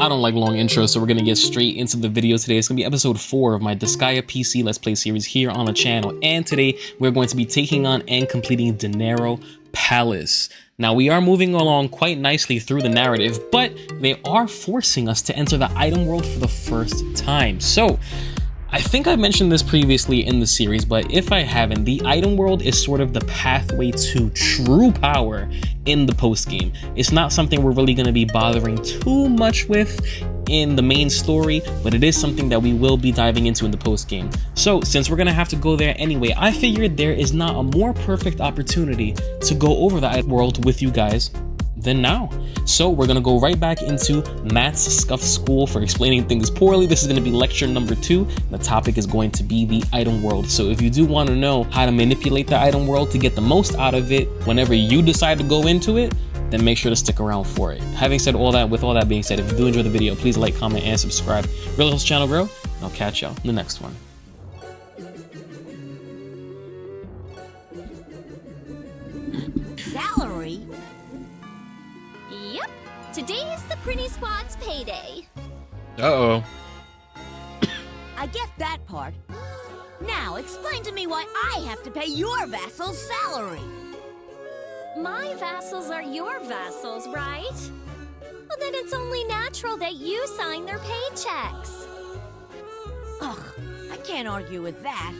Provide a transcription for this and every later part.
I don't like long intros, so we're gonna get straight into the video today. It's gonna be episode 4 of my Disgaea PC Let's Play series here on the channel. And today we're going to be taking on and completing Dinero Palace. Now we are moving along quite nicely through the narrative, but they are forcing us to enter the item world for the first time. So I think I mentioned this previously in the series, but if I haven't, the item world is sort of the pathway to true power in the post game. It's not something we're really going to be bothering too much with in the main story, but it is something that we will be diving into in the post game. So since we're going to have to go there anyway, I figured there is not a more perfect opportunity to go over the item world with you guys than now. So we're gonna go right back into Matt's scuffed school for explaining things poorly. This is gonna be lecture number 2. The topic is going to be the item world. So if you do want to know how to manipulate the item world to get the most out of it whenever you decide to go into it, then make sure to stick around for it. Having said all that, with all that being said, if you do enjoy the video, please like, comment, and subscribe. Really helps the channel grow, and I'll catch y'all in the next one. Salary? Yep, today is the Pretty Squad's payday. Uh-oh. I get that part. Now, explain to me why I have to pay your vassal's salary. My vassals are your vassals, right? Well, then it's only natural that you sign their paychecks. Ugh, I can't argue with that.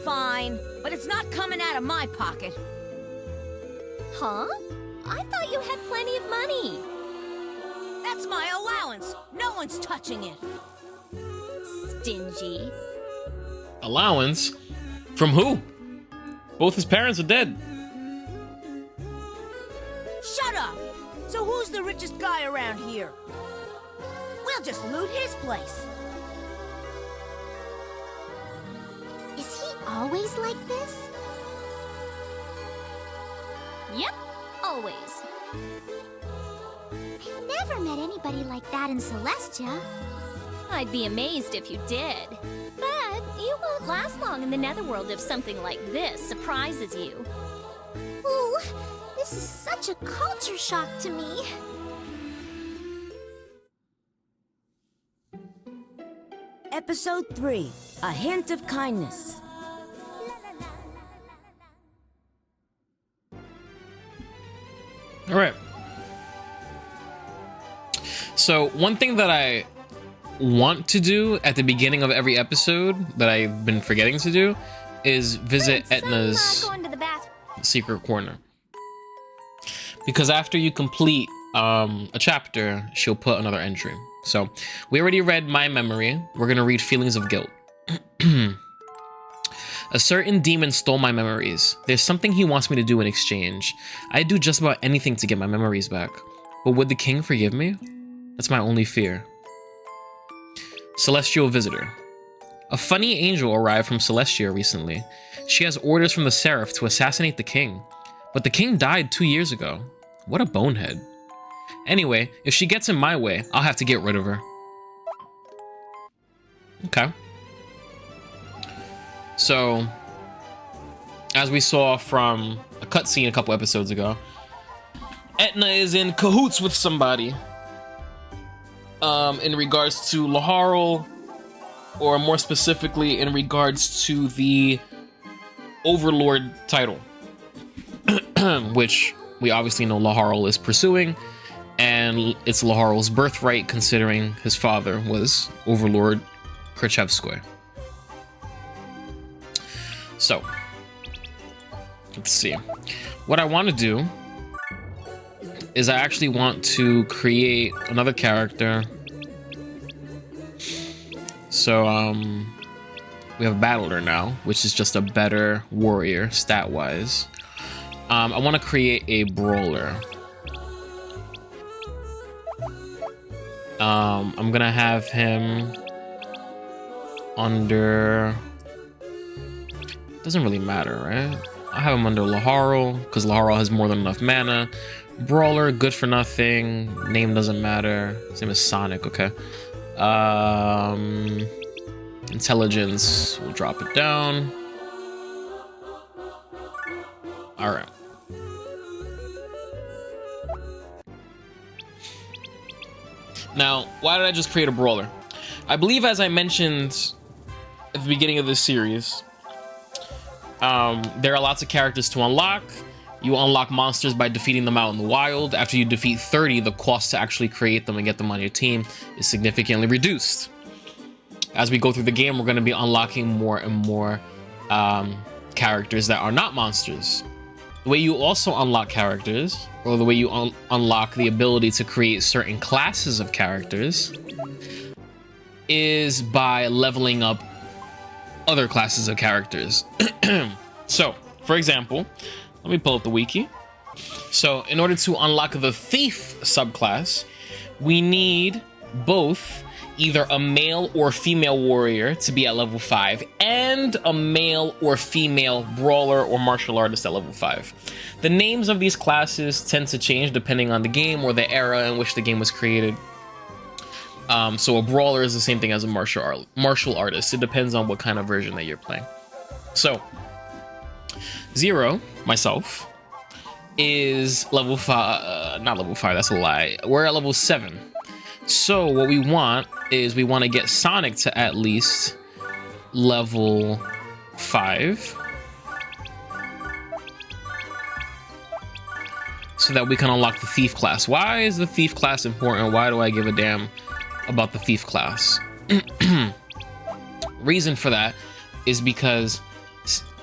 Fine, but it's not coming out of my pocket. Huh? I thought you had plenty of money. That's my allowance. No one's touching it. Stingy. Allowance? From who? Both his parents are dead. Shut up! So who's the richest guy around here? We'll just loot his place. Is he always like this? Yep, always. I've never met anybody like that in Celestia. I'd be amazed if you did. But you won't last long in the Netherworld if something like this surprises you. Ooh, this is such a culture shock to me. Episode 3, A Hint of Kindness. All right. So one thing that I want to do at the beginning of every episode that I've been forgetting to do is visit Etna's Going to the bathroom. secret corner. Because after you complete a chapter, she'll put another entry. So we already read My Memory. We're going to read Feelings of Guilt. A certain demon stole my memories. There's something he wants me to do in exchange. I'd do just about anything to get my memories back. But would the king forgive me? That's my only fear. Celestial Visitor. A funny angel arrived from Celestia recently. She has orders from the Seraph to assassinate the king. But the king died 2 years ago. What a bonehead. Anyway, if she gets in my way, I'll have to get rid of her. Okay. So, as we saw from a cutscene a couple episodes ago, Etna is in cahoots with somebody in regards to Laharl, or more specifically in regards to the Overlord title, which we obviously know Laharl is pursuing, and it's Laharl's birthright considering his father was Overlord Krichevskoy. So, let's see. What I want to do is I actually want to create another character. So, we have a battler now, which is just a better warrior stat-wise. I want to create a brawler. I'm gonna have him under... Doesn't really matter, right? I'll have him under Laharl, because Laharl has more than enough mana. Brawler, good for nothing. Name doesn't matter. His name is Sonic, okay. Intelligence, we'll drop it down. Alright. Now, why did I just create a brawler? I believe, as I mentioned at the beginning of this series, there are lots of characters to unlock. You unlock monsters by defeating them out in the wild. After you defeat 30, the cost to actually create them and get them on your team is significantly reduced. As we go through the game, we're going to be unlocking more and more characters that are not monsters. The way you also unlock characters, or the way you unlock the ability to create certain classes of characters, is by leveling up other classes of characters. So, for example, let me pull up the wiki. So, in order to unlock the Thief subclass, we need both either a male or female warrior to be at level 5 and a male or female brawler or martial artist at level 5. The names of these classes tend to change depending on the game or the era in which the game was created. So a brawler is the same thing as a martial artist. It depends on what kind of version that you're playing. So Zero, myself, is level 5, not level 5, that's a lie. We're at level 7. So what we want is we want to get Sonic to at least level 5. So that we can unlock the Thief class. Why is the Thief class important? Why do I give a damn about the Thief class? Reason for that is because,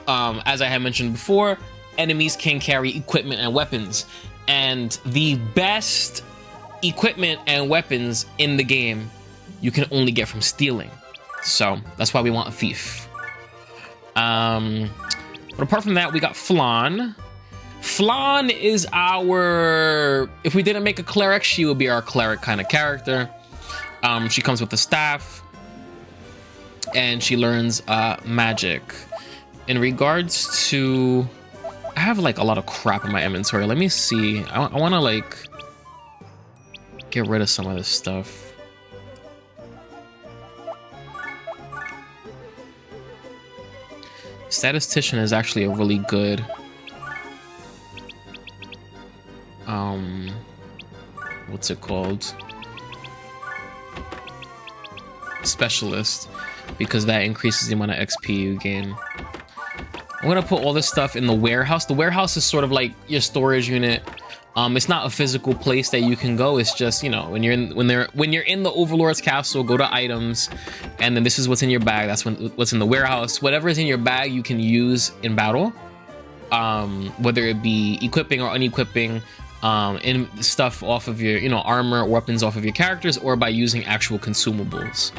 as I had mentioned before, enemies can carry equipment and weapons. And the best equipment and weapons in the game you can only get from stealing. So that's why we want a Thief. But apart from that, we got Flan. Flan is our, if we didn't make a cleric, she would be our cleric kind of character. She comes with the staff and she learns magic. In regards to, I have like a lot of crap in my inventory. Let me see. I want to like get rid of some of this stuff. Statistician is actually a really good what's it called? Specialist, because that increases the amount of XP you gain. I'm gonna put all this stuff in the warehouse. The warehouse is sort of like your storage unit. It's not a physical place that you can go. It's just, you know, when you're in the Overlord's castle, go to items, and then this is what's in your bag. That's what's in the warehouse. Whatever is in your bag, you can use in battle, whether it be equipping or unequipping, in stuff off of your, you know, armor or weapons off of your characters, or by using actual consumables.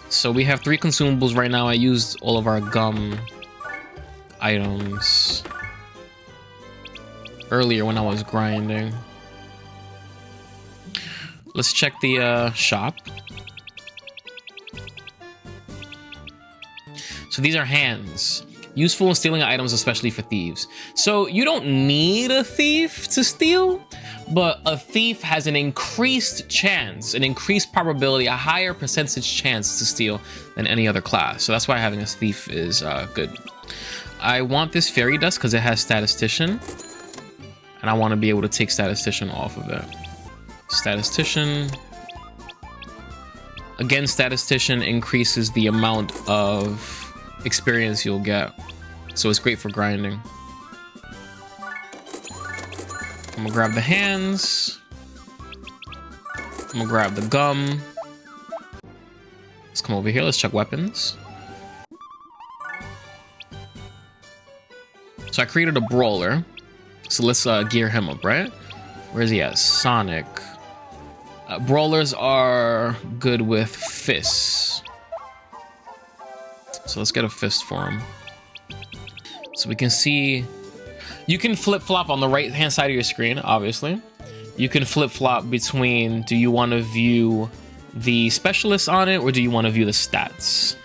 So we have 3 consumables right now. I used all of our gum items earlier when I was grinding. Let's check the shop. So these are hands. Useful in stealing items, especially for thieves. So you don't need a thief to steal, but a thief has an increased chance, an increased probability, a higher percentage chance to steal than any other class. So that's why having a thief is good. I want this fairy dust because it has statistician, and I want to be able to take statistician off of it. Statistician. Again, statistician increases the amount of experience you'll get, so it's great for grinding. I'm gonna grab the hands. I'm gonna grab the gum. Let's come over here. Let's check weapons. So I created a brawler. So let's gear him up, right? Where is he at? Sonic. Brawlers are good with fists. So let's get a fist for him. So we can see, you can flip-flop on the right-hand side of your screen, obviously. You can flip-flop between, do you want to view the specialists on it, or do you want to view the stats?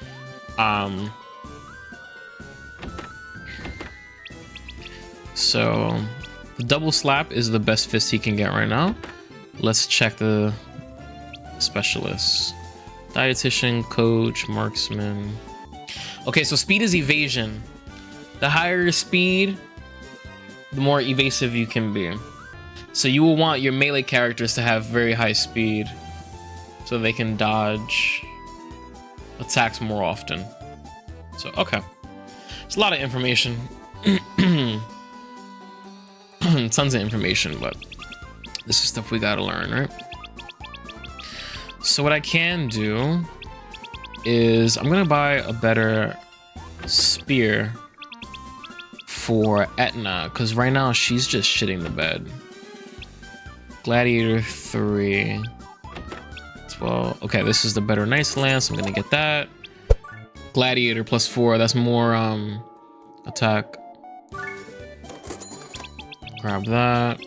So the double slap is the best fist he can get right now. Let's check the specialists. Dietitian, coach, marksman. Okay, so speed is evasion. The higher your speed, the more evasive you can be. So you will want your melee characters to have very high speed so they can dodge attacks more often. So, okay. It's a lot of information. Tons of information, but this is stuff we gotta learn, right? So what I can do is I'm gonna buy a better spear for Etna, because right now she's just shitting the bed. Gladiator 3. 12. Okay, this is the better nice lance. I'm gonna get that. Gladiator +4. That's more attack. Grab that.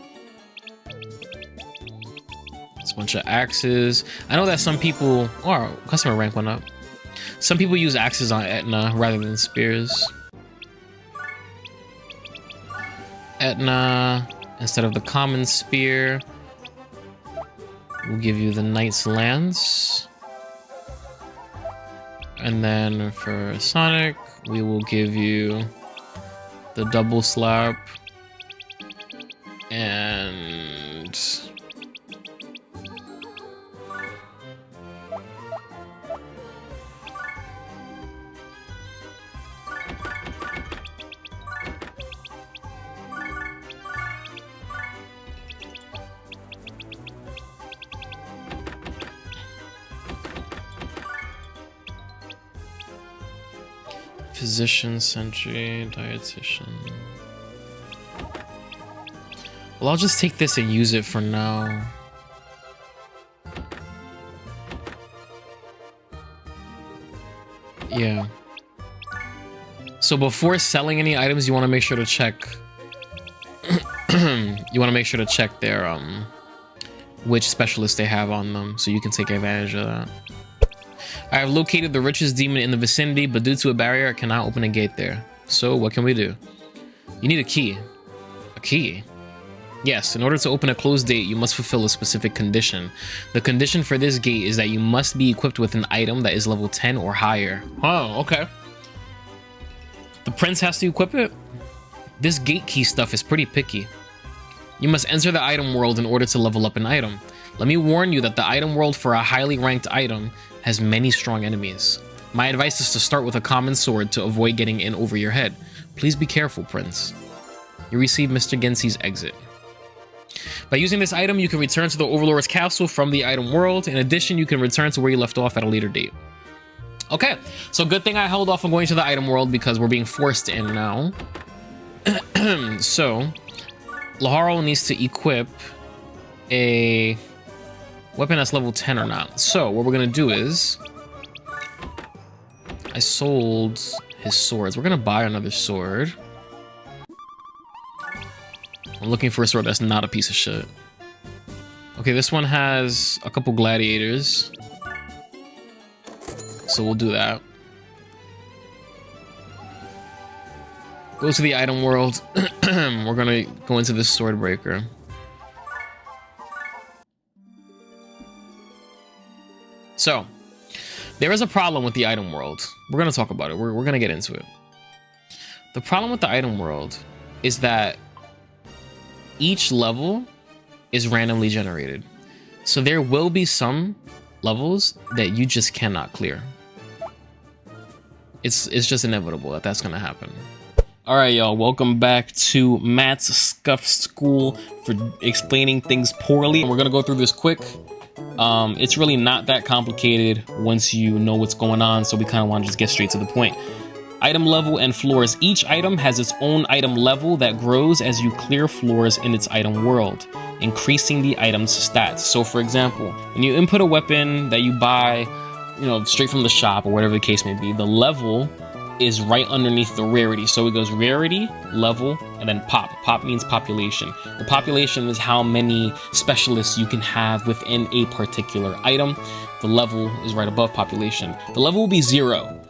It's a bunch of axes. I know that some people, oh, customer rank went up. Some people use axes on Etna rather than spears. Etna, instead of the common spear, we'll give you the knight's lance. And then for Sonic, we will give you the double slap and physician, sentry, dietitian. Well, I'll just take this and use it for now. Yeah. So before selling any items, you want to make sure to check. You want to make sure to check their which specialist they have on them, so you can take advantage of that. I have located the richest demon in the vicinity, but due to a barrier, I cannot open a gate there. So what can we do? You need a key. A key? Yes, in order to open a closed gate, you must fulfill a specific condition. The condition for this gate is that you must be equipped with an item that is level 10 or higher. Oh, okay. The prince has to equip it? This gate key stuff is pretty picky. You must enter the item world in order to level up an item. Let me warn you that the item world for a highly ranked item has many strong enemies. My advice is to start with a common sword to avoid getting in over your head. Please be careful, Prince. You receive Mr. Gensi's exit. By using this item, you can return to the Overlord's castle from the item world. In addition, you can return to where you left off at a later date. Okay, so good thing I held off on going to the item world because we're being forced in now. So, Laharl needs to equip a weapon that's level 10 or not. So what we're gonna do is, I sold his swords. We're gonna buy another sword. I'm looking for a sword that's not a piece of shit. Okay, this one has a couple gladiators, so we'll do that. Go to the item world. We're gonna go into this sword breaker. So, there is a problem with the item world. We're going to talk about it. We're going to get into it. The problem with the item world is that each level is randomly generated. So there will be some levels that you just cannot clear. It's just inevitable that that's going to happen. All right, y'all. Welcome back to Matt's Scuff School for explaining things poorly. We're going to go through this quick. It's really not that complicated once you know what's going on, so we kind of want to just get straight to the point. Item level and floors. Each item has its own item level that grows as you clear floors in its item world, increasing the item's stats. So for example, when you input a weapon that you buy, you know, straight from the shop or whatever the case may be, the level is right underneath the rarity. So it goes rarity, level, and then pop. Pop means population. The population is how many specialists you can have within a particular item. The level is right above population. The level will be 0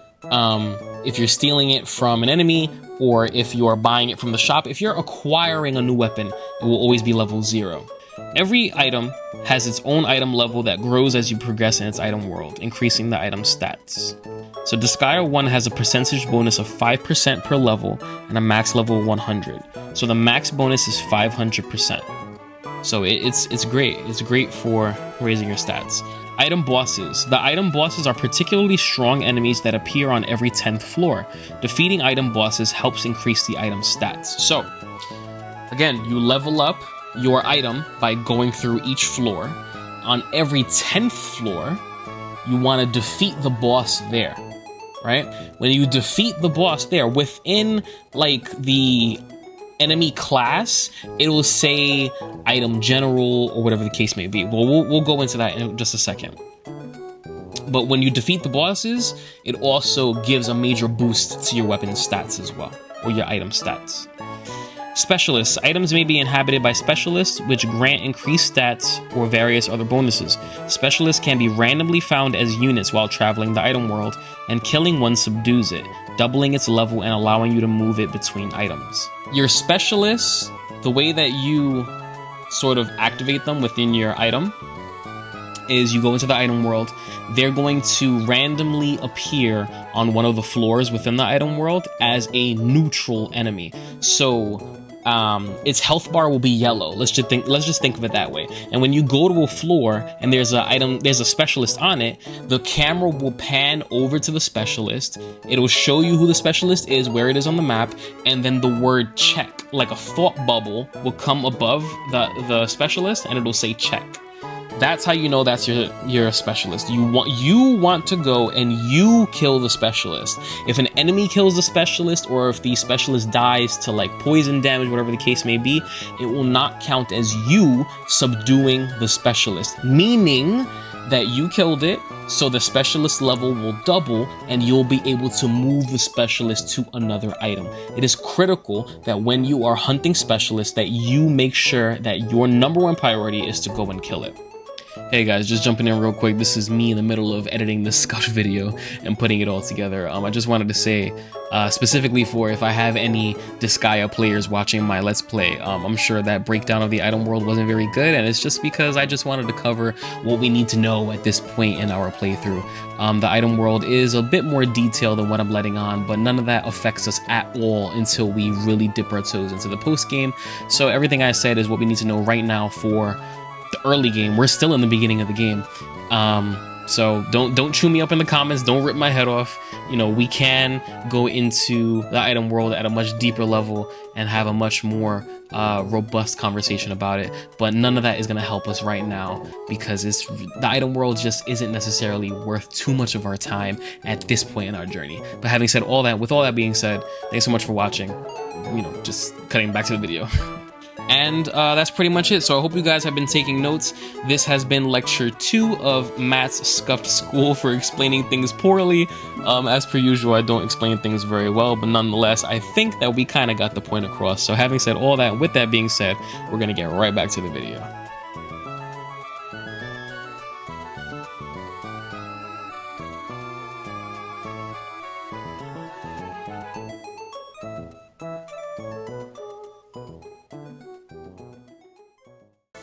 if you're stealing it from an enemy, or if you are buying it from the shop. If you're acquiring a new weapon, it will always be level 0. Every item has its own item level that grows as you progress in its item world, increasing the item stats. So Disgaea 1 has a percentage bonus of 5% per level and a max level of 100. So the max bonus is 500%. So it's great. It's great for raising your stats. Item bosses. The item bosses are particularly strong enemies that appear on every 10th floor. Defeating item bosses helps increase the item stats. So again, you level up your item by going through each floor. On every 10th floor, you want to defeat the boss there, right? When you defeat the boss there, within like the enemy class, it will say item general or whatever the case may be. Well, we'll go into that in just a second. But when you defeat the bosses, it also gives a major boost to your weapon stats as well, or your item stats. Specialists. Items may be inhabited by specialists, which grant increased stats or various other bonuses. Specialists can be randomly found as units while traveling the item world, and killing one subdues it, doubling its level and allowing you to move it between items. Your specialists, the way that you sort of activate them within your item is you go into the item world. They're going to randomly appear on one of the floors within the item world as a neutral enemy. So its health bar will be yellow. Let's just think of it that way. And when you go to a floor and there's a specialist on it, the camera will pan over to the specialist. It'll show you who the specialist is, where it is on the map, and then the word check, like a thought bubble, will come above the specialist and it'll say check. That's how you know that's your specialist. You want to go and you kill the specialist. If an enemy kills the specialist, or if the specialist dies to like poison damage, whatever the case may be, it will not count as you subduing the specialist, meaning that you killed it, so the specialist level will double and you'll be able to move the specialist to another item. It is critical that when you are hunting specialists that you make sure that your #1 priority is to go and kill it. Hey guys, just jumping in real quick. This is me in the middle of editing this Scotch video and putting it all together. I just wanted to say, specifically for if I have any Disgaea players watching my Let's Play, I'm sure that breakdown of the item world wasn't very good, and it's just because I just wanted to cover what we need to know at this point in our playthrough. The item world is a bit more detailed than what I'm letting on, but none of that affects us at all until we really dip our toes into the post game. So everything I said is what we need to know right now for the early game. We're still in the beginning of the game, so don't chew me up in the comments, don't rip my head off. You know, we can go into the item world at a much deeper level and have a much more robust conversation about it, but none of that is going to help us right now because the item world just isn't necessarily worth too much of our time at this point in our journey. But having said all that, with all that being said, thanks so much for watching. You know, just cutting back to the video. And that's pretty much it. So I hope you guys have been taking notes. This has been lecture 2 of Matt's scuffed school for explaining things poorly. As per usual, I don't explain things very well, but nonetheless, I think that we kind of got the point across. So having said all that, with that being said, we're going to get right back to the video.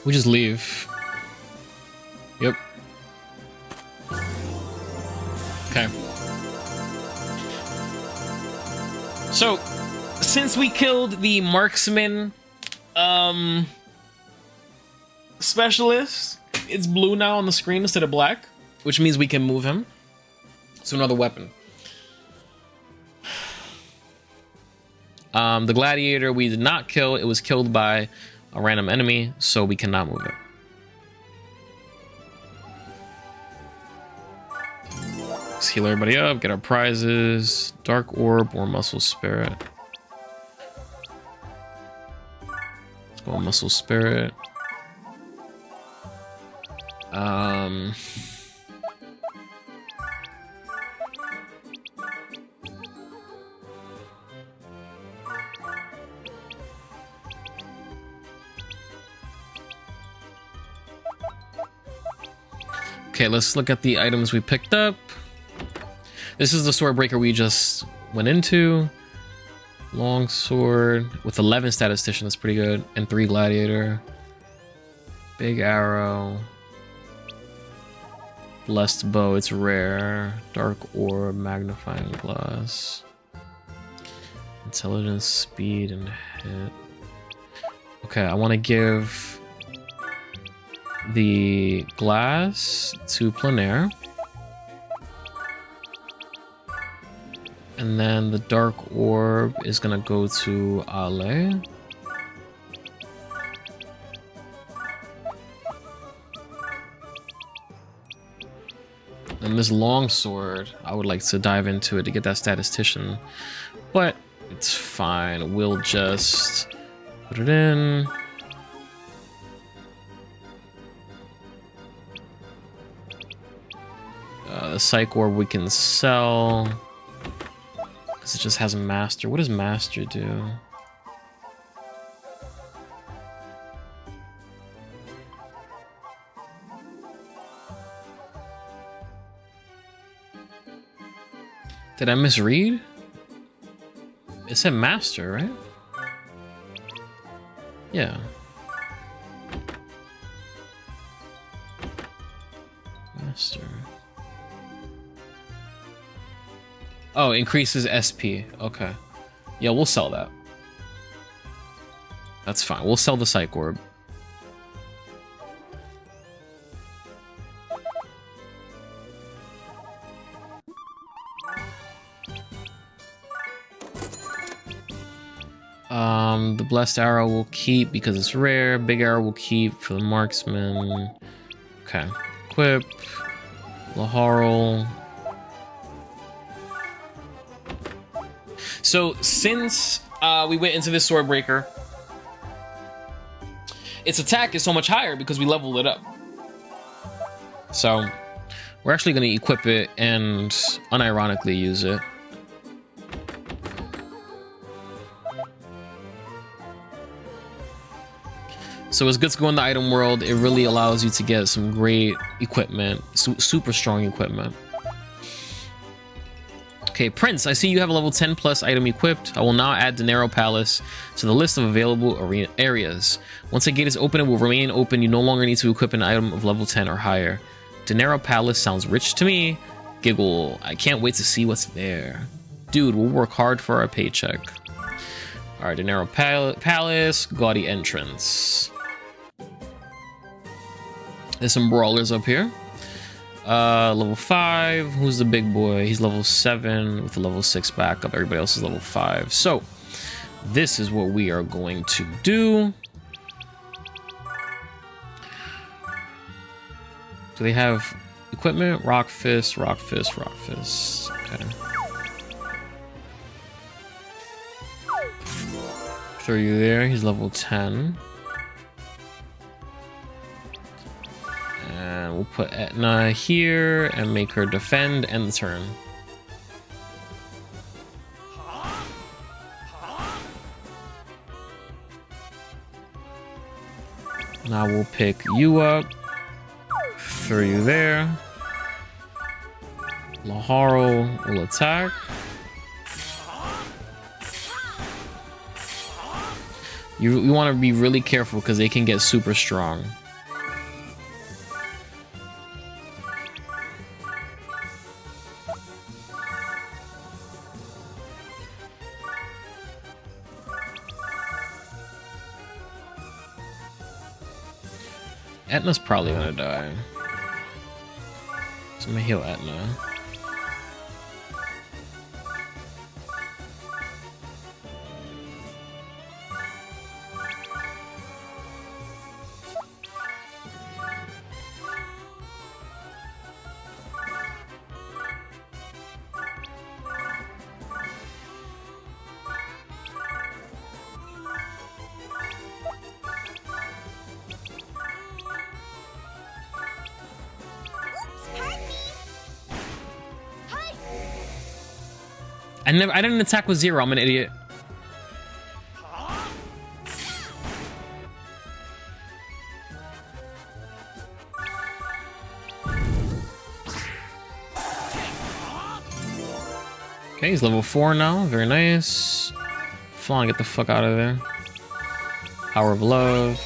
We just leave. Yep. Okay. So, since we killed the marksman specialist, it's blue now on the screen instead of black, which means we can move him to another weapon. The gladiator we did not kill. It was killed by a random enemy, so we cannot move it. Let's heal everybody up, get our prizes. Dark orb or muscle spirit. Let's go muscle spirit. Okay, let's look at the items we picked up. This is the sword breaker we just went into. Long sword with 11 statistician, that's pretty good. And 3 gladiator. Big arrow. Blessed bow, it's rare. Dark orb, magnifying glass. Intelligence, speed, and hit. Okay, I want to give the glass to Planair. And then the dark orb is gonna go to Ale. And this long sword, I would like to dive into it to get that statistician, but it's fine. We'll just put it in. The psych orb we can sell because it just has master. What does master do? Did I misread? It said master, right? Yeah. Master. Oh, increases SP. Okay. Yeah, we'll sell that. That's fine. We'll sell the psych orb. The blessed arrow will keep because it's rare. Big arrow will keep for the marksman. Okay. Equip. Laharl. So since we went into this sword breaker, its attack is so much higher because we leveled it up. So we're actually going to equip it and unironically use it. So it's good to go in the item world. It really allows you to get some great equipment, super strong equipment. Okay, Prince, I see you have a level 10 plus item equipped. I will now add Dinero Palace to the list of available arena areas. Once a gate is open, it will remain open. You no longer need to equip an item of level 10 or higher. Dinero Palace sounds rich to me. Giggle. I can't wait to see what's there. Dude, we'll work hard for our paycheck. All right, Dinero Palace, gaudy entrance. There's some brawlers up here. Level 5. Who's the big boy? He's level 7 with a level 6 backup. Everybody else is level 5. So this is what we are going to do. Do they have equipment? Rock fist, rock fist, rock fist. Okay. Throw you there. He's level 10. And we'll put Etna here and make her defend end the turn. Now we'll pick you up. Throw you there. Laharl will attack. You want to be really careful because they can get super strong. Etna's probably gonna die. So I'm gonna heal Etna. I didn't attack with 0. I'm an idiot. Okay, he's level 4 now. Very nice. Flan, get the fuck out of there. Power of Love.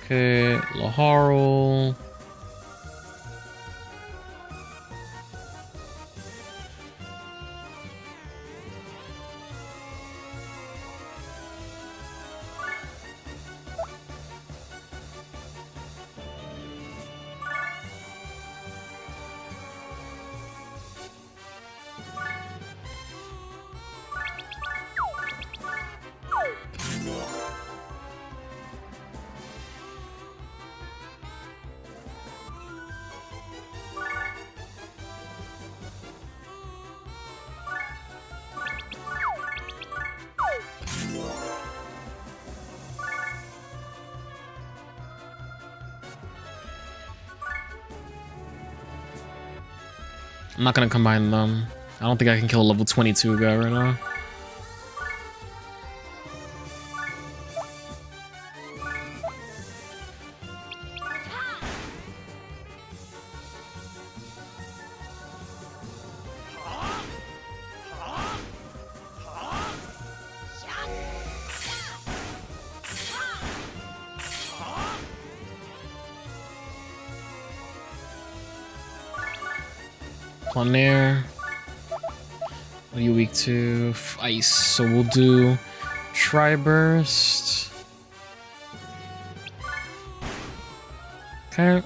Okay, Laharl. I'm not gonna combine them. I don't think I can kill a level 22 guy right now. On there. What are you weak to? Ice. So we'll do Tri-Burst. Okay.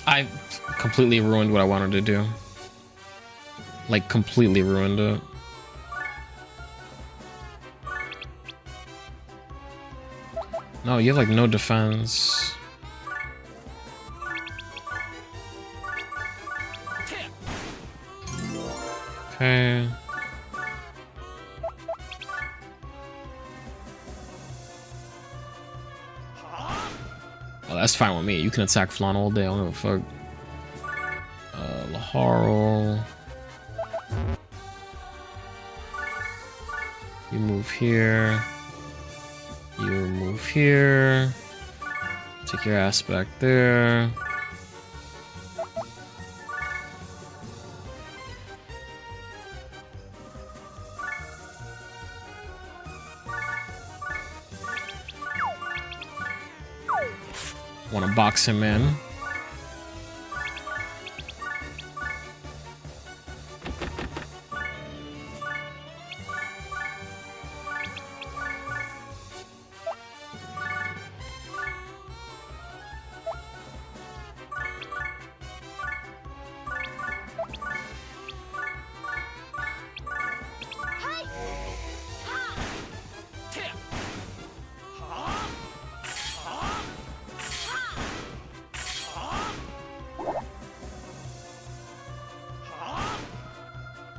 I completely ruined what I wanted to do. Like, completely ruined it. No, you have like no defense. Okay. Oh, that's fine with me. You can attack Flan all day. I don't give a fuck. Laharo. You move here. You move here. Take your ass back there. Want to box him in.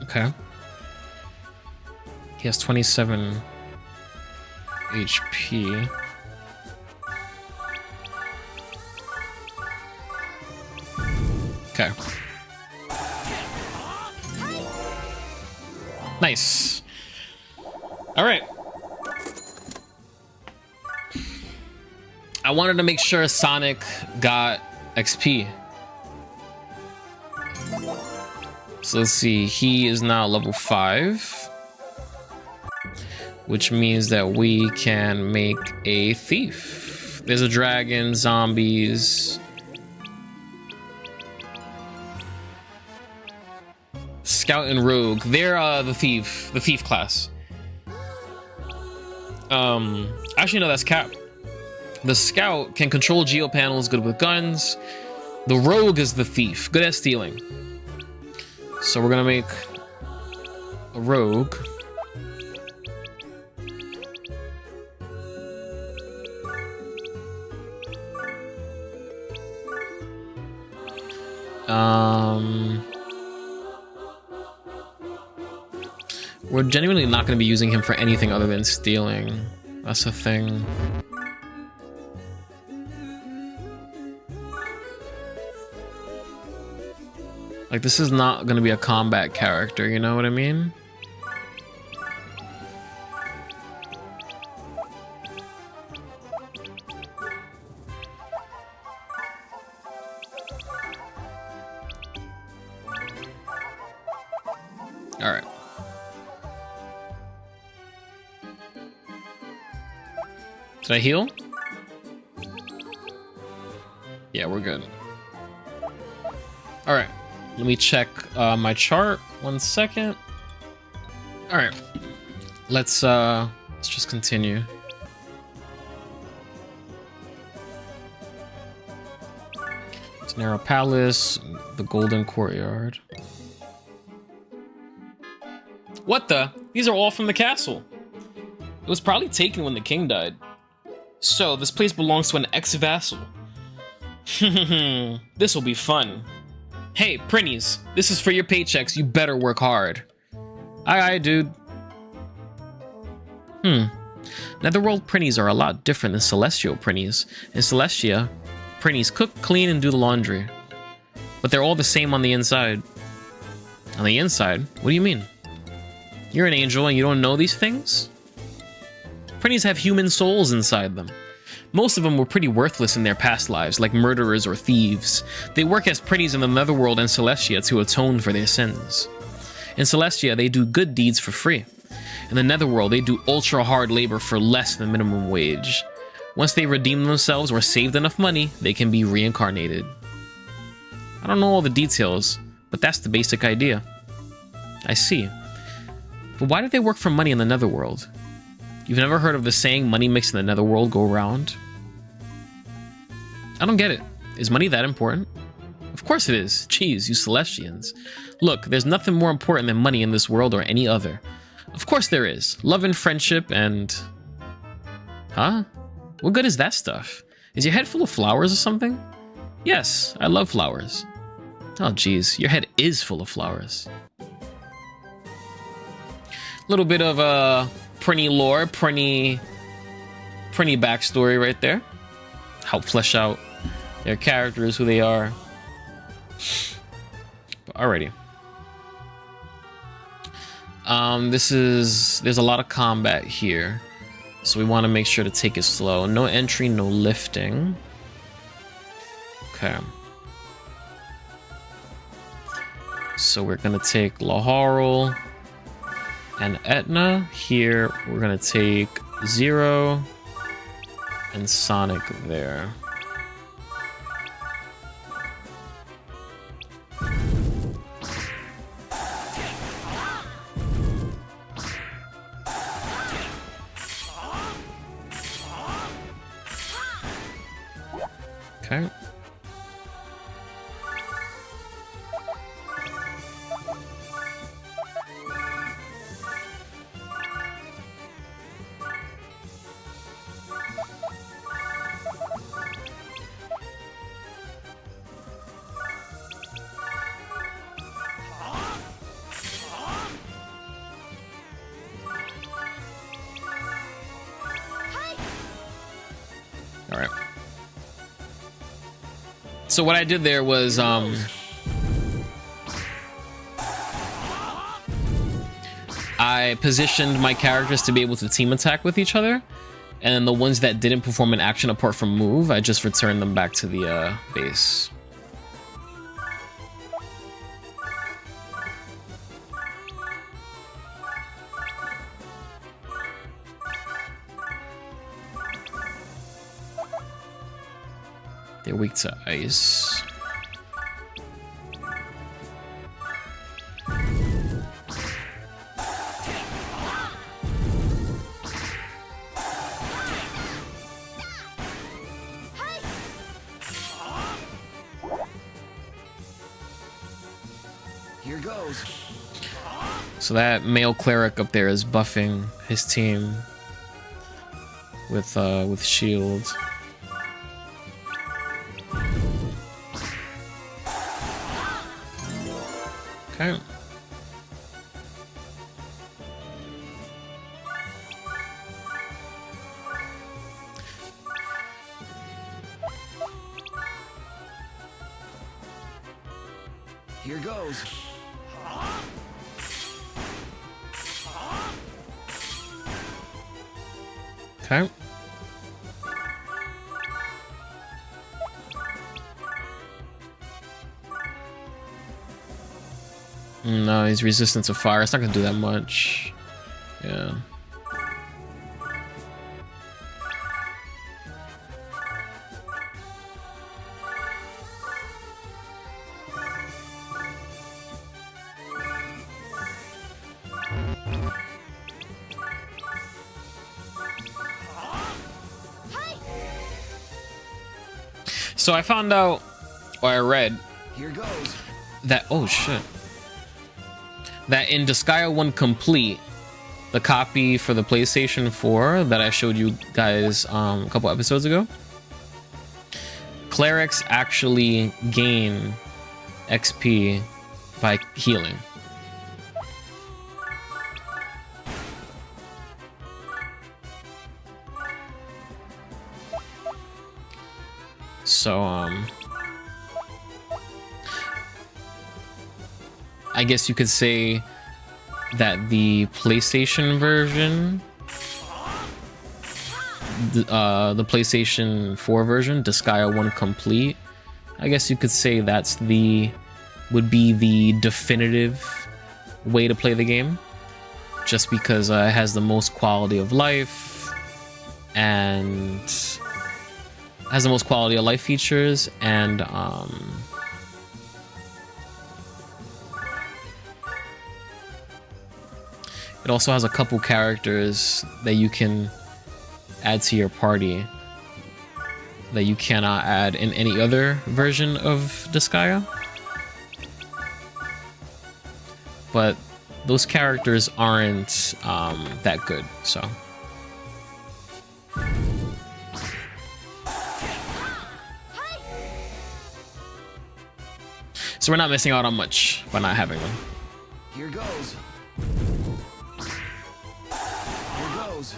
Okay. He has 27 HP. Okay. Nice. All right. I wanted to make sure Sonic got XP. So let's see, he is now level 5, which means that we can make a thief. There's a dragon, zombies. Scout and rogue, they're the thief class. Actually no, that's Cap. The scout can control geopanels, good with guns. The rogue is the thief, good at stealing. So we're gonna make a rogue. We're genuinely not gonna be using him for anything other than stealing. That's the thing. Like, this is not gonna be a combat character, you know what I mean? All right. Did I heal? Yeah, we're good. All right. Let me check my chart. 1 second. All right. Let's just continue. Narrow Palace, the Golden Courtyard. What the? These are all from the castle. It was probably taken when the king died. So, this place belongs to an ex-vassal. This will be fun. Hey, Prinnies, this is for your paychecks. You better work hard. Aye, dude. Netherworld Prinnies are a lot different than Celestial Prinnies. In Celestia, Prinnies cook, clean, and do the laundry. But they're all the same on the inside. On the inside? What do you mean? You're an angel and you don't know these things? Prinnies have human souls inside them. Most of them were pretty worthless in their past lives, like murderers or thieves. They work as Prinnies in the Netherworld and Celestia to atone for their sins. In Celestia, they do good deeds for free. In the Netherworld, they do ultra-hard labor for less than minimum wage. Once they redeem themselves or saved enough money, they can be reincarnated. I don't know all the details, but that's the basic idea. I see. But why do they work for money in the Netherworld? You've never heard of the saying, money makes the Netherworld go round? I don't get it. Is money that important? Of course it is. Jeez, you Celestians. Look, there's nothing more important than money in this world or any other. Of course there is. Love and friendship and... Huh? What good is that stuff? Is your head full of flowers or something? Yes, I love flowers. Oh, geez, your head is full of flowers. Little bit of Prinny lore, Prinny backstory right there. Help flesh out their characters, who they are. But alrighty. There's a lot of combat here. So we want to make sure to take it slow. No entry, no lifting. Okay. So we're going to take Laharl and Etna. Here, we're going to take Zero and Sonic there. Okay. All right. So what I did there was I positioned my characters to be able to team attack with each other, and the ones that didn't perform an action apart from move, I just returned them back to the base. They're weak to ice. Here goes. So that male cleric up there is buffing his team with shield. Okay. Here goes. Okay. No, he's resistant to fire. It's not gonna do that much. Yeah. So I found out, or I read, Here goes. that, oh shit, that in Disgaea 1 Complete, the copy for the PlayStation 4 that I showed you guys a couple episodes ago, clerics actually gain XP by healing. So I guess you could say that the PlayStation version, the PlayStation 4 version, Disgaea 1 Complete, I guess you could say would be the definitive way to play the game, just because it has the most quality of life and has the most quality of life features, and it also has a couple characters that you can add to your party that you cannot add in any other version of Disgaea. But those characters aren't that good, so. So we're not missing out on much by not having them. Here goes. Here goes.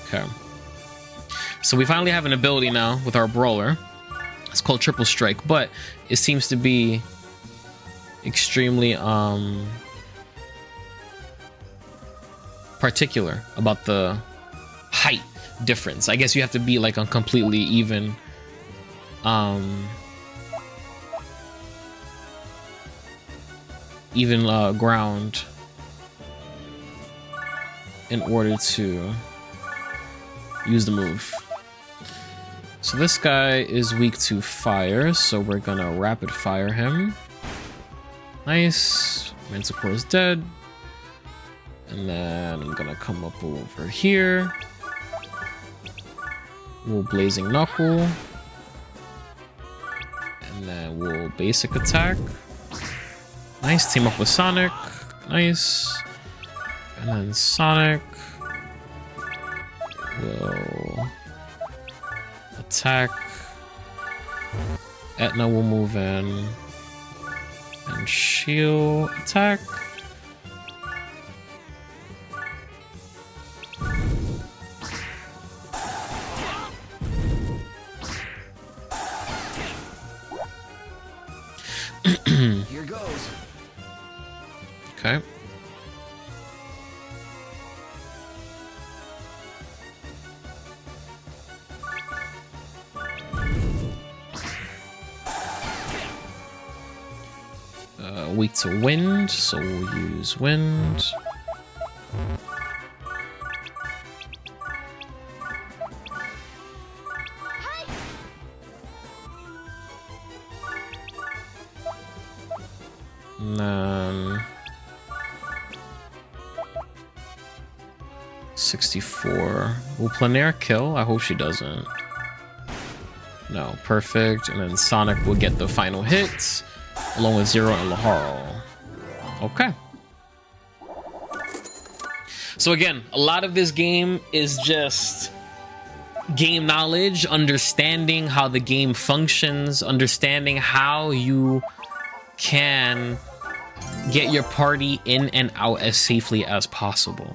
Okay. So we finally have an ability now with our brawler. It's called Triple Strike, but it seems to be extremely particular about the height difference. I guess you have to be like on completely even ground in order to use the move. So this guy is weak to fire, so we're gonna rapid fire him. Nice. Manticore is dead. And then I'm gonna come up over here. We'll Blazing Knuckle. And then we'll basic attack. Nice. Team up with Sonic. Nice. And then Sonic will attack. Etna will move in and shield attack. Here goes. Okay. Weak to wind, so we'll use wind. And then 64. Will Planair kill? I hope she doesn't. No, perfect. And then Sonic will get the final hits, along with Zero and Laharo. Okay. So again, a lot of this game is just game knowledge, understanding how the game functions, understanding how you can get your party in and out as safely as possible.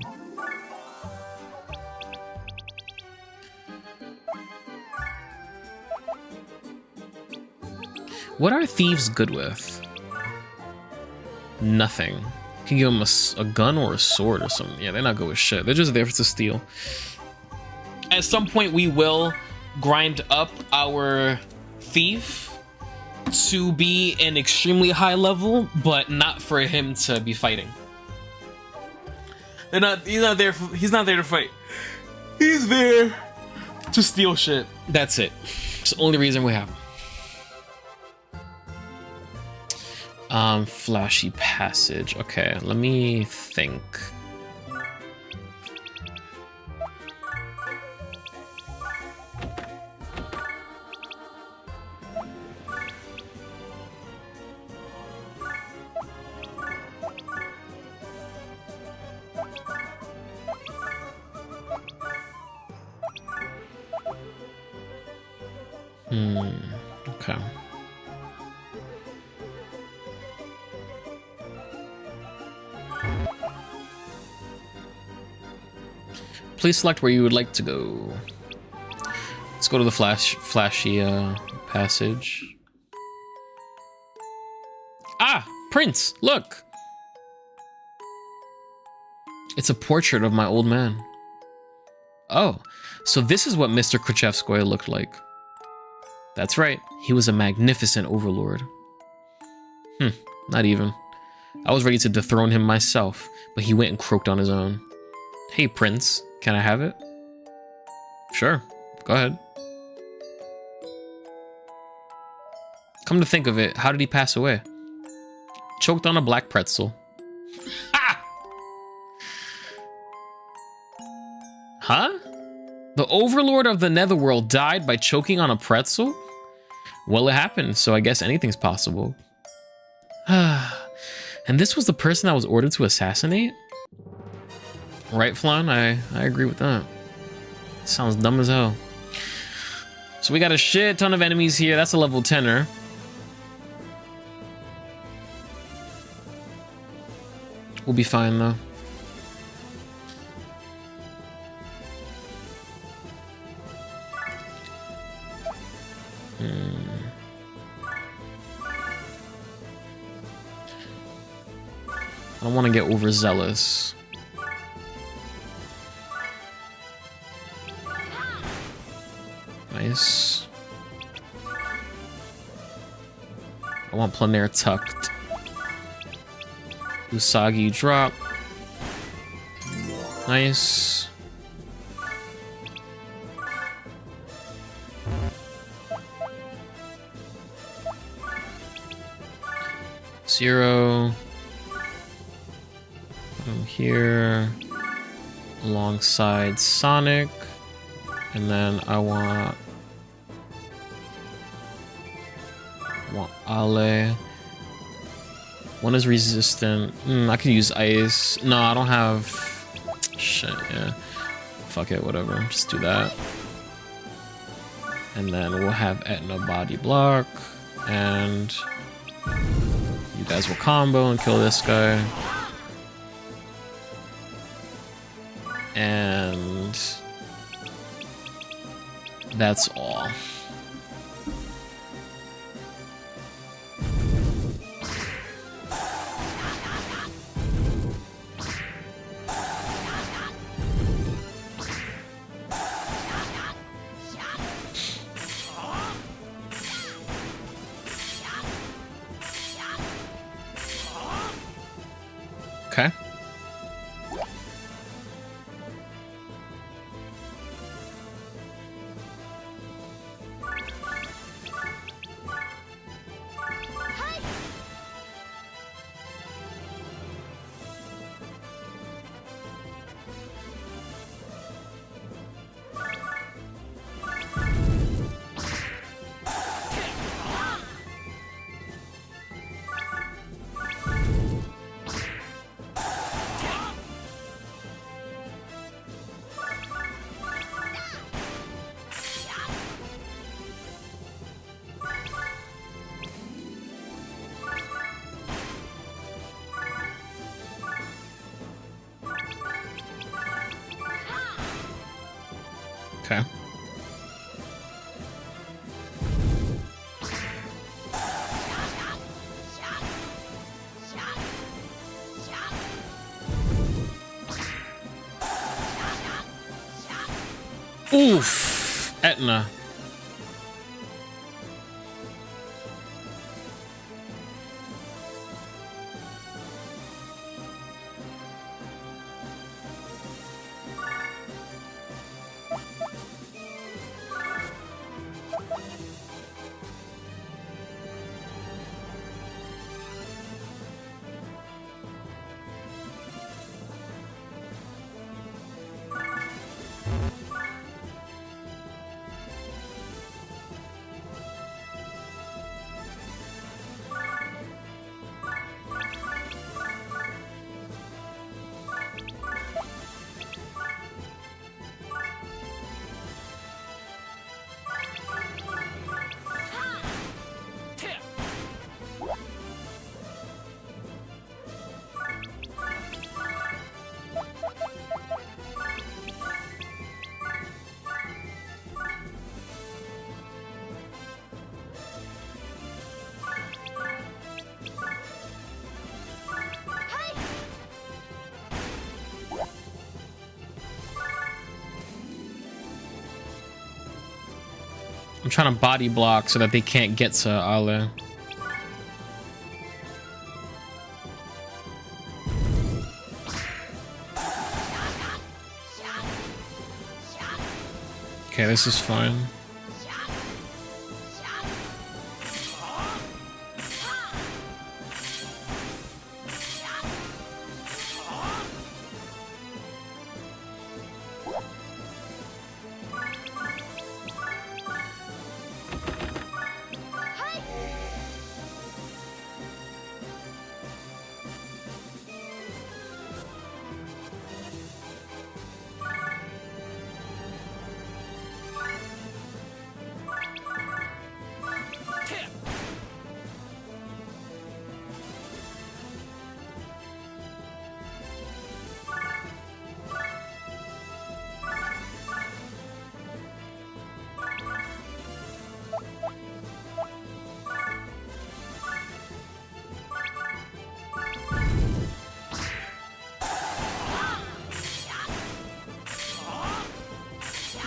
What are thieves good with? Nothing. You can give them a gun or a sword or something. Yeah, they're not good with shit. They're just there to steal. At some point, we will grind up our thief to be an extremely high level, but not for him to be fighting. He's not there to fight. He's there to steal shit. That's it. It's the only reason we have him. Flashy passage. Okay, let me think. Okay. Please select where you would like to go. Let's go to the flashy passage. Ah, Prince, look. It's a portrait of my old man. Oh, so this is what Mr. Khrushchevskoy looked like. That's right, he was a magnificent overlord. Not even. I was ready to dethrone him myself, but he went and croaked on his own. Hey, Prince, can I have it? Sure, go ahead. Come to think of it, how did he pass away? Choked on a black pretzel. Ah! Huh? The overlord of the netherworld died by choking on a pretzel? Well, it happened, so I guess anything's possible. And this was the person I was ordered to assassinate? Right, Flan? I agree with that. Sounds dumb as hell. So we got a shit ton of enemies here. That's a level 10er. We'll be fine, though. I don't want to get overzealous. Nice. I want Planair tucked. Usagi drop. Nice. Zero. Put him here alongside Sonic. And then I want Ale. One is resistant. I could use ice. No, I don't have... Shit, yeah. Fuck it, whatever. Just do that. And then we'll have Etna body block. And you guys will combo and kill this guy. And that's all. Okay. Okay. Oof. Etna. I'm trying to body block so that they can't get to Ale. Okay, this is fine.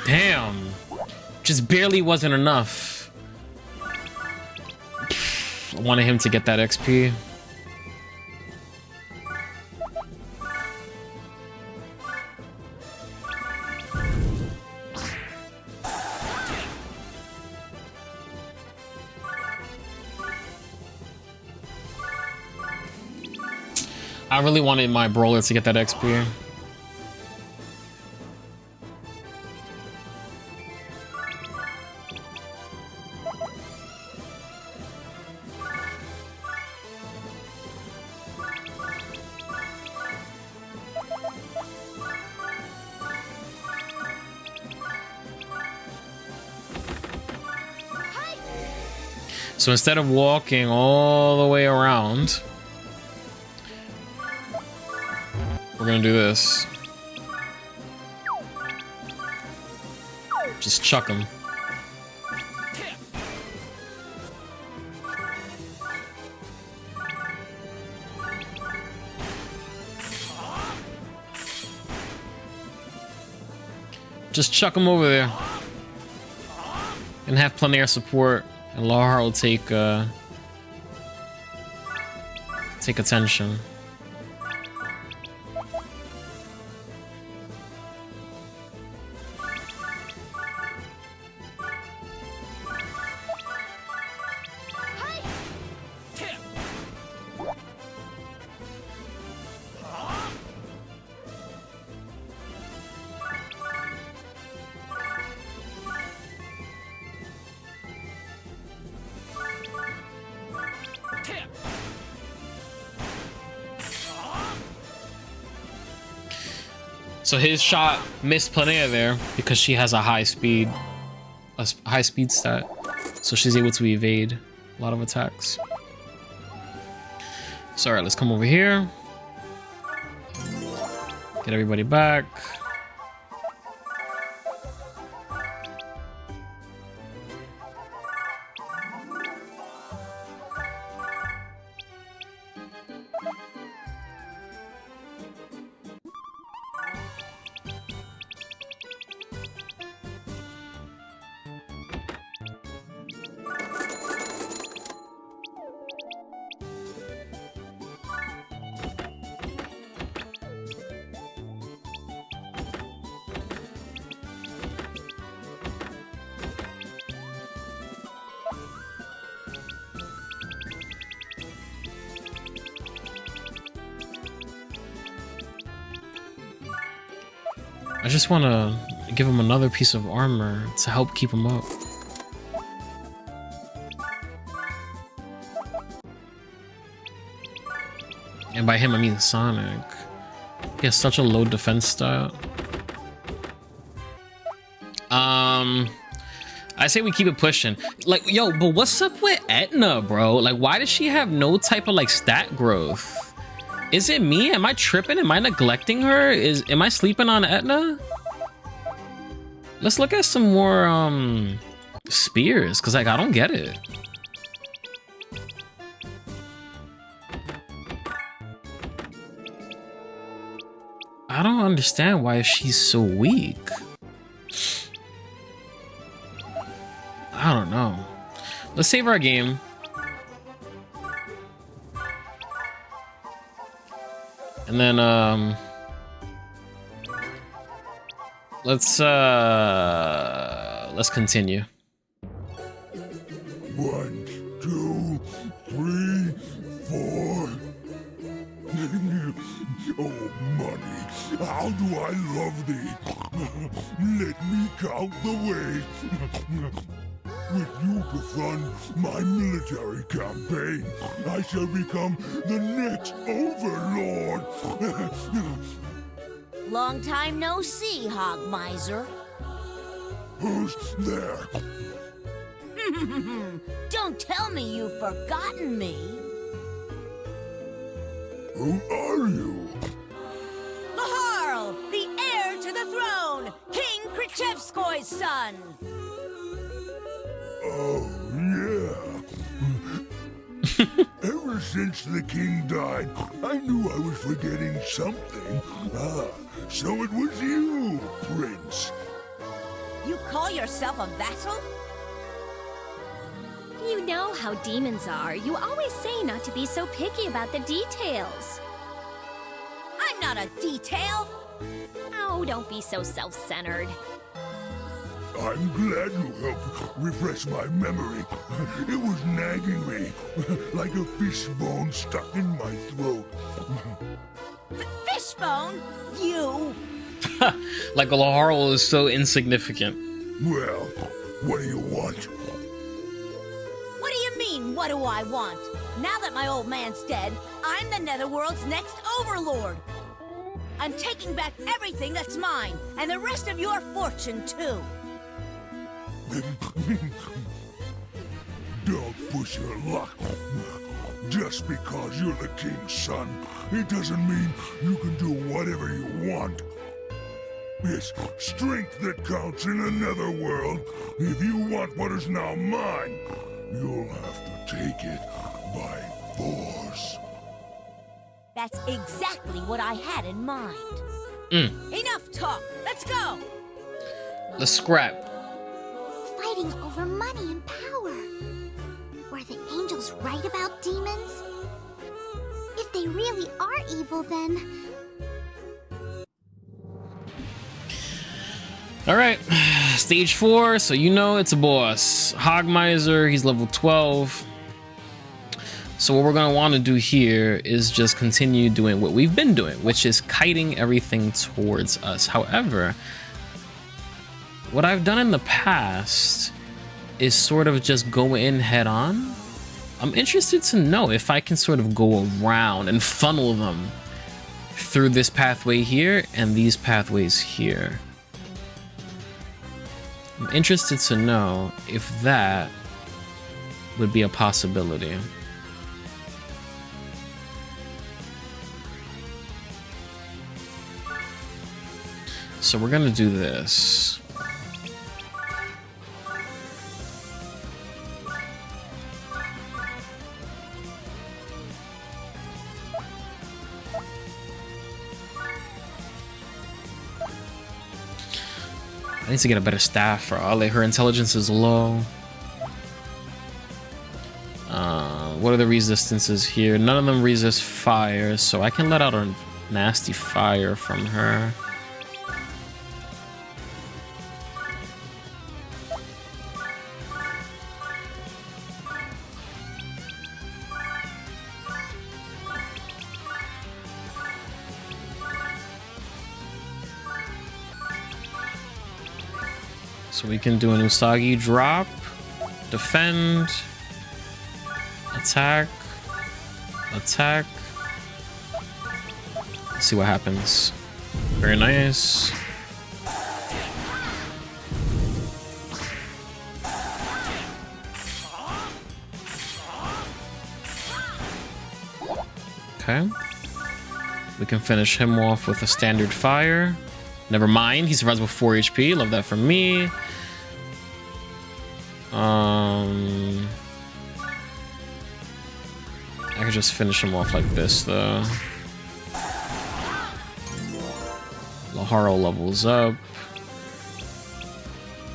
Damn. Just barely wasn't enough. I wanted him to get that XP. I really wanted my brawler to get that XP. So instead of walking all the way around, we're gonna do this. Just chuck him. Just chuck him over there. And have plenty of support. And Lara will take attention. So his shot missed Planea there because she has a high speed stat. So she's able to evade a lot of attacks. So alright, let's come over here. Get everybody back. I just want to give him another piece of armor to help keep him up. And by him, I mean Sonic. He has such a low defense stat. I say we keep it pushing. Like, yo, but what's up with Etna, bro? Like, why does she have no type of like stat growth? Is it me? Am I tripping? Am I neglecting her? Am I sleeping on Etna? Let's look at some more spears, because like I don't get it. I don't understand why she's so weak. I don't know. Let's save our game. And then let's continue. 1, 2, 3, 4. Oh, money, how do I love thee? Let me count the ways. With you to fund my military campaign, I shall become the next overlord. Long time no see, Hog Miser. Who's there? Don't tell me you've forgotten me. Who are you? Laharl, the heir to the throne, King Krichevskoy's son. Oh, yeah. Ever since the king died, I knew I was forgetting something. Ah, so it was you, Prince. You call yourself a vassal? You know how demons are. You always say not to be so picky about the details. I'm not a detail. Oh, don't be so self-centered. I'm glad you helped refresh my memory. It was nagging me, like a fish bone stuck in my throat. Fishbone? You? Like Laharl is so insignificant. Well, what do you want? What do you mean, what do I want? Now that my old man's dead, I'm the Netherworld's next overlord. I'm taking back everything that's mine, and the rest of your fortune, too. Don't push your luck. Just because you're the king's son, it doesn't mean you can do whatever you want. It's strength that counts in another world. If you want what is now mine, you'll have to take it by force. That's exactly what I had in mind. Enough talk. Let's go. Let's scrap. Fighting over money and power. Were the angels right about demons? If they really are evil, then... Alright, stage 4, so you know it's a boss. Hog Miser, he's level 12. So what we're going to want to do here is just continue doing what we've been doing, which is kiting everything towards us. However, what I've done in the past is sort of just go in head on. I'm interested to know if I can sort of go around and funnel them through this pathway here and these pathways here. I'm interested to know if that would be a possibility. So we're gonna do this. I need to get a better staff for Ale. Her intelligence is low. What are the resistances here? None of them resist fire, so I can let out a nasty fire from her. So we can do an Usagi drop, defend, attack, attack. Let's see what happens. Very nice. Okay. We can finish him off with a standard fire. Never mind, he survives with 4 HP. Love that from me. I could just finish him off like this, though. Laharo levels up.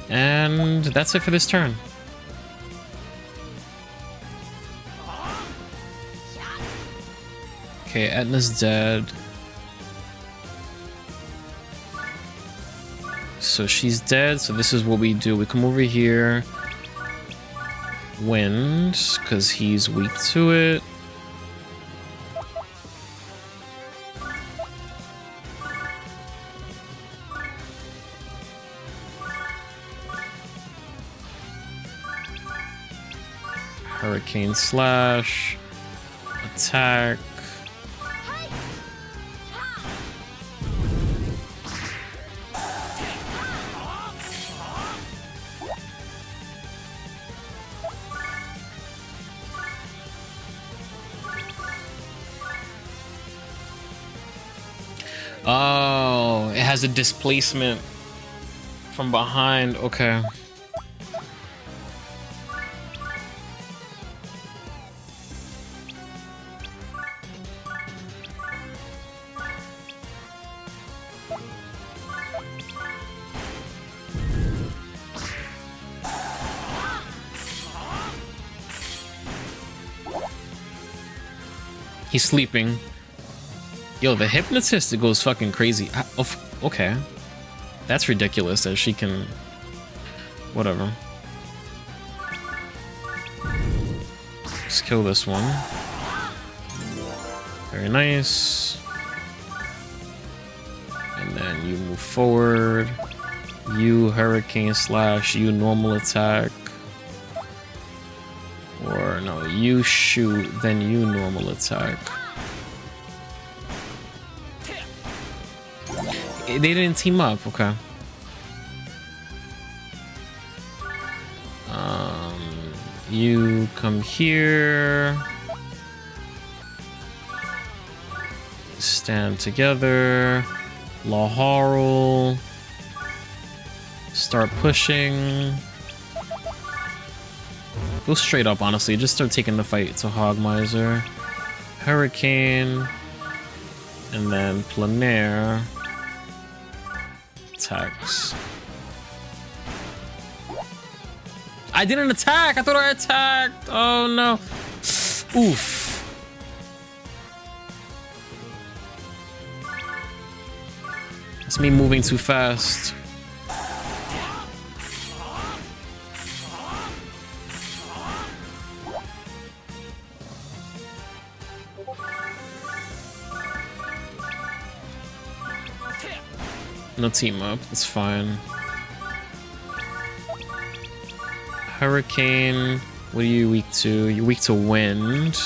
And that's it for this turn. Okay, Etna's dead. So she's dead, so this is what we do. We come over here. Wind, because he's weak to it. Hurricane Slash. Attack. Oh, it has a displacement from behind. Okay. He's sleeping. Yo, the hypnotist, it goes fucking crazy. Okay. That's ridiculous that she can... Whatever. Let's kill this one. Very nice. And then you move forward. You Hurricane Slash, you normal attack. Or no, you shoot, then you normal attack. They didn't team up, okay. You come here. Stand together. Laharo. Start pushing. Go straight up, honestly. Just start taking the fight to Hogmiser. Hurricane. And then Planaire. Attacks. I didn't attack! I thought I attacked! Oh no. Oof. It's me moving too fast. No team up, that's fine. Hurricane, what are you weak to? You're weak to wind,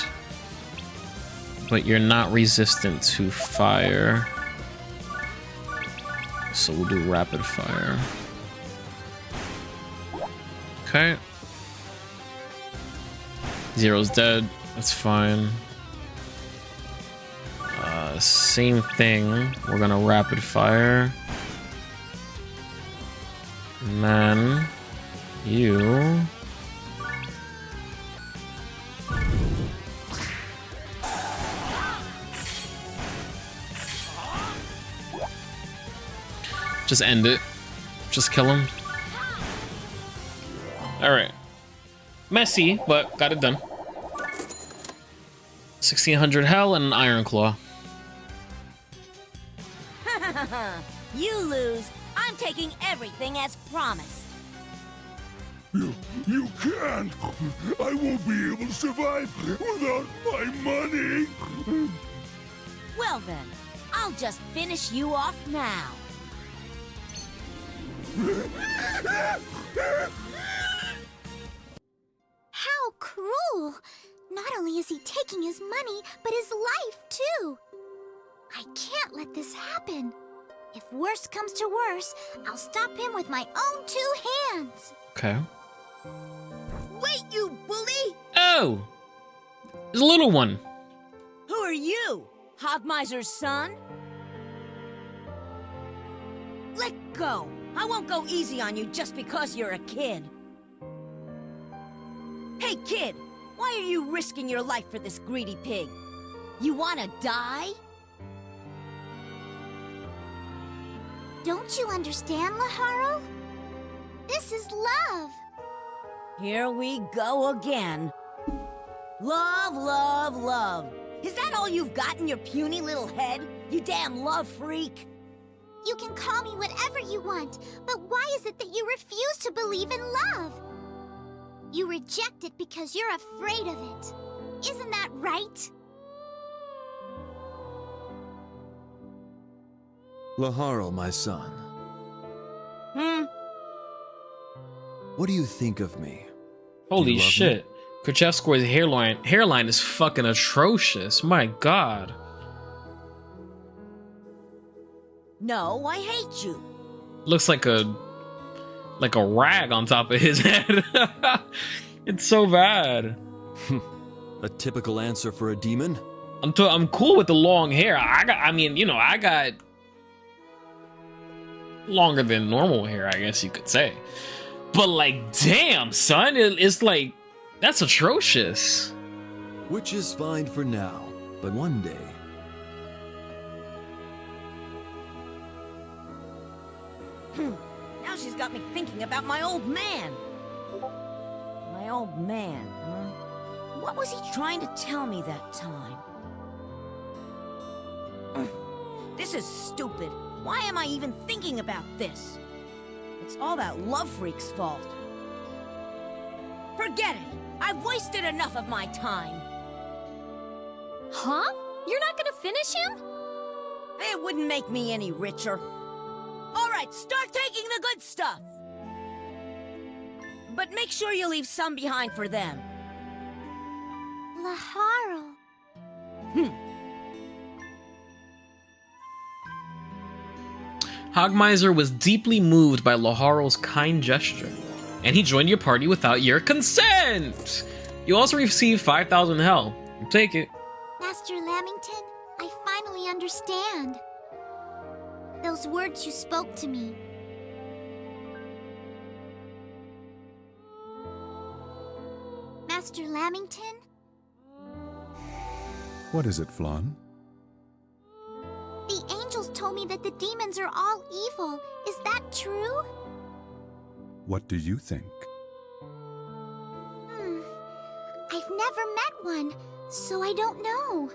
but you're not resistant to fire. So we'll do rapid fire. Okay. Zero's dead, that's fine. Same thing, we're gonna rapid fire. And then you just end it. Just kill him. Alright. Messy, but got it done. 1600 hell and an Iron Claw. You lose. I'm taking everything as promised. You can't! I won't be able to survive without my money! Well then, I'll just finish you off now. How cruel! Not only is he taking his money, but his life, too. I can't let this happen. If worse comes to worse, I'll stop him with my own 2 hands. Okay. Wait, you bully! Oh! There's a little one. Who are you? Hogmiser's son? Let go. I won't go easy on you just because you're a kid. Hey, kid! Why are you risking your life for this greedy pig? You wanna die? Don't you understand, Laharo? This is love. Here we go again. Love, love, love. Is that all you've got in your puny little head? You damn love freak. You can call me whatever you want, but why is it that you refuse to believe in love? You reject it because you're afraid of it. Isn't that right? Laharo, my son. What do you think of me? Holy love shit. Khrushchevskoy's hairline is fucking atrocious. My god. No, I hate you. Looks like a rag on top of his head. It's so bad. A typical answer for a demon? I'm cool with the long hair. I got longer than normal hair, I guess you could say. But like, damn, son, it's like, that's atrocious. Which is fine for now, but one day... Now she's got me thinking about my old man. My old man, huh? What was he trying to tell me that time? This is stupid. Why am I even thinking about this? It's all that love freak's fault. Forget it. I've wasted enough of my time. Huh? You're not gonna finish him? It wouldn't make me any richer. All right, start taking the good stuff. But make sure you leave some behind for them. Laharo. Hogmiser was deeply moved by Laharo's kind gesture, and he joined your party without your consent. You also received 5,000 hell. Take it. Master Lamington, I finally understand. Those words you spoke to me. Master Lamington? What is it, Flan? The angels told me that the demons are all evil. Is that true? What do you think? I've never met one, so I don't know.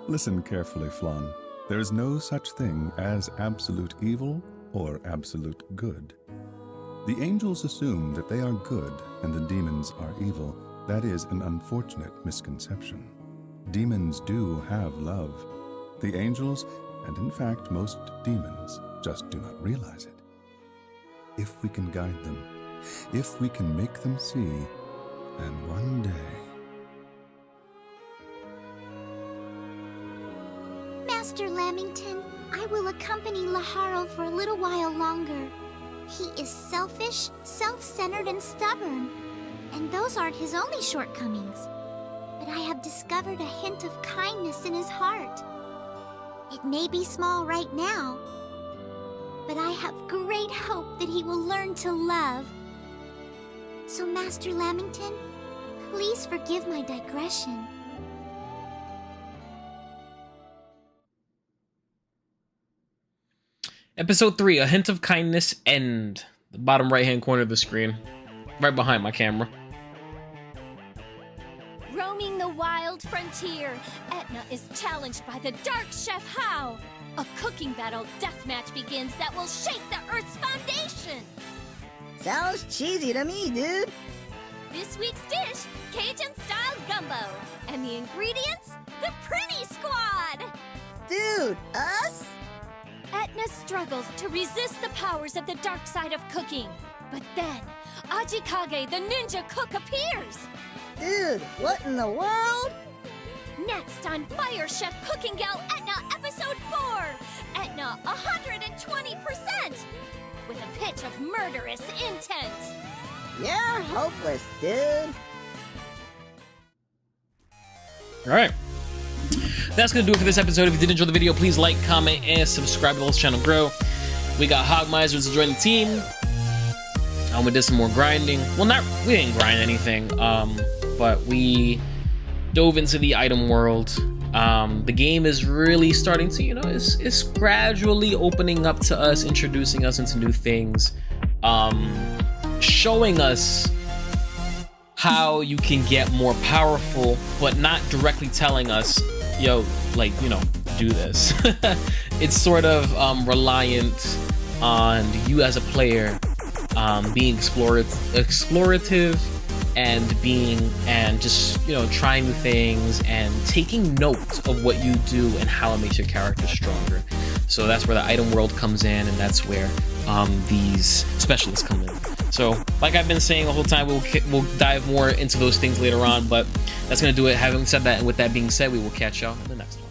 Listen carefully, Flan. There is no such thing as absolute evil or absolute good. The angels assume that they are good and the demons are evil. That is an unfortunate misconception. Demons do have love. The angels, and in fact most demons, just do not realize it. If we can guide them, if we can make them see, and one day... Master Lamington, I will accompany Laharo for a little while longer. He is selfish, self-centered, and stubborn. And those aren't his only shortcomings. But I have discovered a hint of kindness in his heart. It may be small right now, but I have great hope that he will learn to love. So, Master Lamington, please forgive my digression. Episode 3, A Hint of Kindness, End. The bottom right-hand corner of the screen. Right behind my camera. Roaming the wild frontier, Etna is challenged by the Dark Chef How. A cooking battle deathmatch begins that will shake the Earth's foundation. Sounds cheesy to me, dude. This week's dish, Cajun-style gumbo. And the ingredients, the Pretty Squad. Dude, us? Etna's struggles to resist the powers of the dark side of cooking. But then, Ajikage, the ninja cook, appears! Dude, what in the world? Next on Fire Chef Cooking Gal Etna Episode 4! Etna 120%! With a pitch of murderous intent! You're hopeless, dude. Alright. That's gonna do it for this episode. If you did enjoy the video, please like, comment, and subscribe to this channel grow. We got Hogmizers to join the team. We did some more grinding. Well, we didn't grind anything, but we dove into the item world. The game is really starting to, you know, it's gradually opening up to us, introducing us into new things, showing us how you can get more powerful, but not directly telling us, yo, like, you know, do this. It's sort of reliant on you as a player being explorative and just, you know, trying new things and taking note of what you do and how it makes your character stronger. So that's where the item world comes in, and that's where these specialists come in. So like I've been saying the whole time, we'll dive more into those things later on, but that's gonna do it. Having said that, and with that being said, we will catch y'all in the next one.